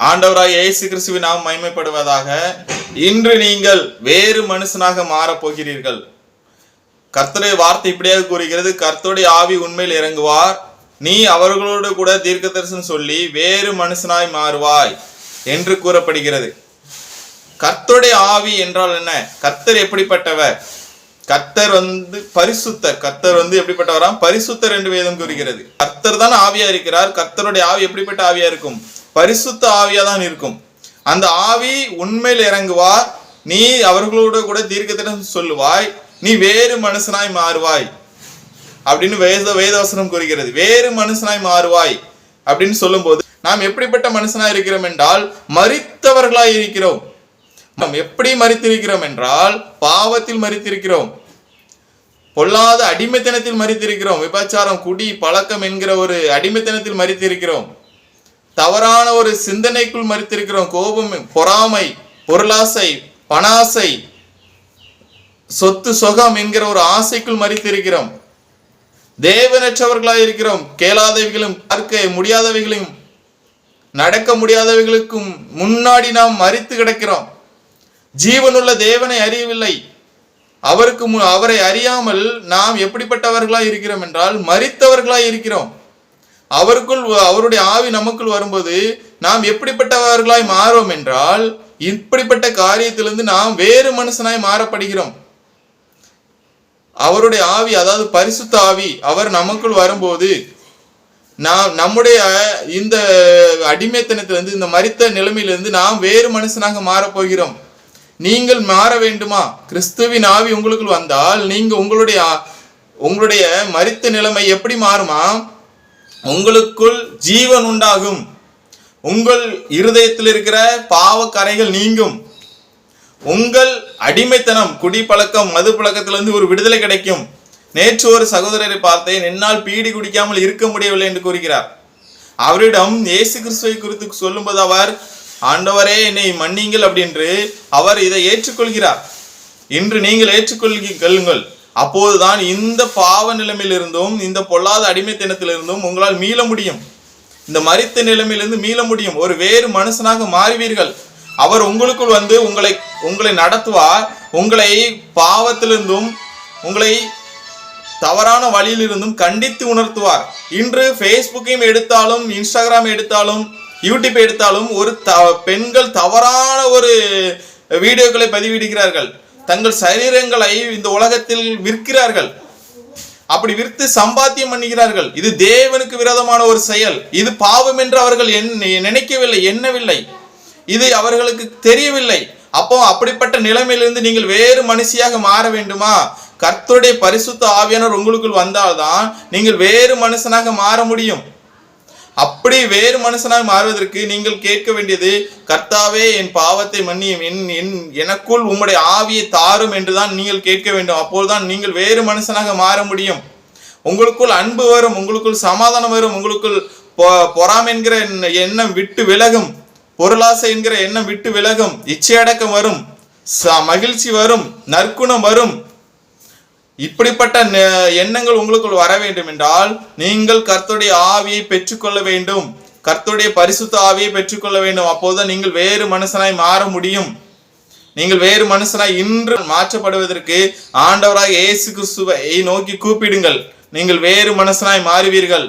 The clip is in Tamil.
ஆண்டவராய் இயேசு கிறிஸ்துவின் நாமம் மகிமைப்படுவதாக. இன்று நீங்கள் வேறு மனுஷனாக மாறப் போகிறீர்கள். கர்த்தருடைய வார்த்தை இப்படியாக கூறுகிறது, கர்த்தருடைய ஆவி உண்மையில் இறங்குவார், நீ அவர்களோடு கூட தீர்க்கதரிசனம் சொல்லி வேறு மனுஷனாய் மாறுவாய் என்று கூறப்படுகிறது. கர்த்தருடைய ஆவி என்றால் என்ன? கர்த்தர் எப்படிப்பட்டவர்? கர்த்தர் பரிசுத்தர். கர்த்தர் எப்படிப்பட்டவராம்? பரிசுத்தர் என்று வேதம் கூறுகிறது. கர்த்தர் தான் ஆவியா இருக்கிறார். கர்த்தருடைய ஆவி எப்படிப்பட்ட ஆவியா இருக்கும்? பரிசுத்த ஆவியா தான் இருக்கும். அந்த ஆவி உண்மையில் இறங்குவார், நீ அவர்களோடு கூட தீர்க்கதரிசனம் சொல்லுவாய், நீ வேறு மனுஷனாய் மாறுவாய் அப்படின்னு வேதவசனம் கூறுகிறது. வேறு மனுஷனாய் மாறுவாய் அப்படின்னு சொல்லும் போது நாம் எப்படிப்பட்ட மனுஷனாய் இருக்கிறோம் என்றால் மரித்தவர்களாய் இருக்கிறோம். நாம் எப்படி மரித்திருக்கிறோம் என்றால் பாவத்தில் மரித்திருக்கிறோம், பொல்லாத அடிமைத்தனத்தில் மரித்திருக்கிறோம், விபச்சாரம், குடி பழக்கம் என்கிற ஒரு அடிமைத்தனத்தில் மரித்திருக்கிறோம், தவறான ஒரு சிந்தனைக்குள் மரித்திருக்கிறோம், கோபம், பொறாமை, பொருளாசை, பணாசை, சொத்து சொகம் என்கிற ஒரு ஆசைக்குள் மரித்திருக்கிறோம், தேவனற்றவர்களாக இருக்கிறோம், கேளாதவைகளும் பார்க்க முடியாதவைகளையும் நடக்க முடியாதவைகளுக்கும் முன்னாடி நாம் மரித்து கிடக்கிறோம். ஜீவனுள்ள தேவனை அறியவில்லை. அவரை அறியாமல் நாம் எப்படிப்பட்டவர்களாய் இருக்கிறோம் என்றால் மரித்தவர்களாய் இருக்கிறோம். அவருடைய ஆவி நமக்குள் வரும்போது நாம் எப்படிப்பட்டவர்களாய் மாறும் என்றால் இப்படிப்பட்ட காரியத்திலிருந்து நாம் வேறு மனுஷனாய் மாறப்படுகிறோம். அவருடைய ஆவி, அதாவது பரிசுத்த ஆவி, அவர் நமக்குள் வரும்போது நம்முடைய இந்த அடிமைத்தனத்திலிருந்து, இந்த மரித்த நிலைமையிலிருந்து நாம் வேறு மனுஷனாக மாறப்போகிறோம். நீங்கள் மாற வேண்டுமா? கிறிஸ்துவின் ஆவி உங்களுக்குள் வந்தால் நீங்க உங்களுடைய மரித்த நிலைமை எப்படி மாறுமா? உங்களுக்குள் ஜீவன் உண்டாகும், உங்கள் இருதயத்தில் இருக்கிற பாவ கரைகள் நீங்கும், உங்கள் அடிமைத்தனம், குடி பழக்கம், மது பழக்கத்திலிருந்து ஒரு விடுதலை கிடைக்கும். நேற்று ஒரு சகோதரரை பார்த்தேன், என்னால் பீடி குடிக்காமல் இருக்க முடியவில்லை என்று கூறுகிறார். அவரிடம் இயேசு கிறிஸ்துவை குறித்து சொல்லும்போது அவர், ஆண்டவரே என்னை மன்னிங்கள் அப்படின்று அவர் இதை ஏற்றுக்கொள்கிறார். இன்று நீங்கள் ஏற்றுக்கொள்ளுங்கள். அப்போதுதான் இந்த பாவ நிலைமையிலிருந்தும் இந்த பொல்லாத அடிமைத்தனத்திலிருந்தும் உங்களால் மீள முடியும். இந்த மரித்த நிலைமையிலிருந்து மீள முடியும். ஒரு வேறு மனுஷனாக மாறுவீர்கள். அவர் உங்களுக்குள் உங்களை நடத்துவார். உங்களை பாவத்திலிருந்தும் உங்களை தவறான வழியிலிருந்தும் கண்டித்து உணர்த்துவார். இன்று ஃபேஸ்புக்கையும் எடுத்தாலும், இன்ஸ்டாகிராம் எடுத்தாலும், யூடியூப் எடுத்தாலும் ஒரு பெண்கள் தவறான ஒரு வீடியோக்களை பதிவிடுகிறார்கள். தங்கள் சரீரங்களை இந்த உலகத்தில் விற்கிறார்கள். அப்படி விற்று சம்பாத்தியம் பண்ணுகிறார்கள். இது தேவனுக்கு விரோதமான ஒரு செயல். இது பாவம் என்று அவர்கள் நினைக்கவில்லை, எண்ணவில்லை. இது அவர்களுக்கு தெரியவில்லை. அப்போ அப்படிப்பட்ட நிலைமையிலிருந்து நீங்கள் வேறு மனுஷியாக மாற வேண்டுமா? கர்த்தருடைய பரிசுத்த ஆவியானவர் உங்களுக்குள் வந்தால்தான் நீங்கள் வேறு மனுஷனாக மாற முடியும். அப்படி வேறு மனுஷனாக மாறுவதற்கு நீங்கள் கேட்க வேண்டியது, கர்த்தாவே என் பாவத்தை மன்னியும், எனக்குள் உம்முடைய ஆவியை தாரும் என்றுதான் நீங்கள் கேட்க வேண்டும். அப்போதுதான் நீங்கள் வேறு மனுஷனாக மாற முடியும். உங்களுக்குள் அன்பு வரும், உங்களுக்குள் சமாதானம் வரும், உங்களுக்குள் பொறாமை என்கிற எண்ணம் விட்டு விலகும், பொருளாசை என்கிற எண்ணம் விட்டு விலகும், இச்சையடக்கம் வரும், மகிழ்ச்சி வரும், நற்குணம் வரும். இப்படிப்பட்ட எண்ணங்கள் உங்களுக்குள் வர வேண்டும் என்றால் நீங்கள் கர்த்தருடைய ஆவியை பெற்றுக்கொள்ள வேண்டும். கர்த்தருடைய பரிசுத்த ஆவியை பெற்றுக்கொள்ள வேண்டும். அப்போதுதான் நீங்கள் வேறு மனுஷனாய் மாற முடியும். நீங்கள் வேறு மனுஷனாய் இன்று மாற்றப்படுவதற்கு ஆண்டவராக இயேசு கிறிஸ்துவை நோக்கி கூப்பிடுங்கள். நீங்கள் வேறு மனுஷனாய் மாறுவீர்கள்.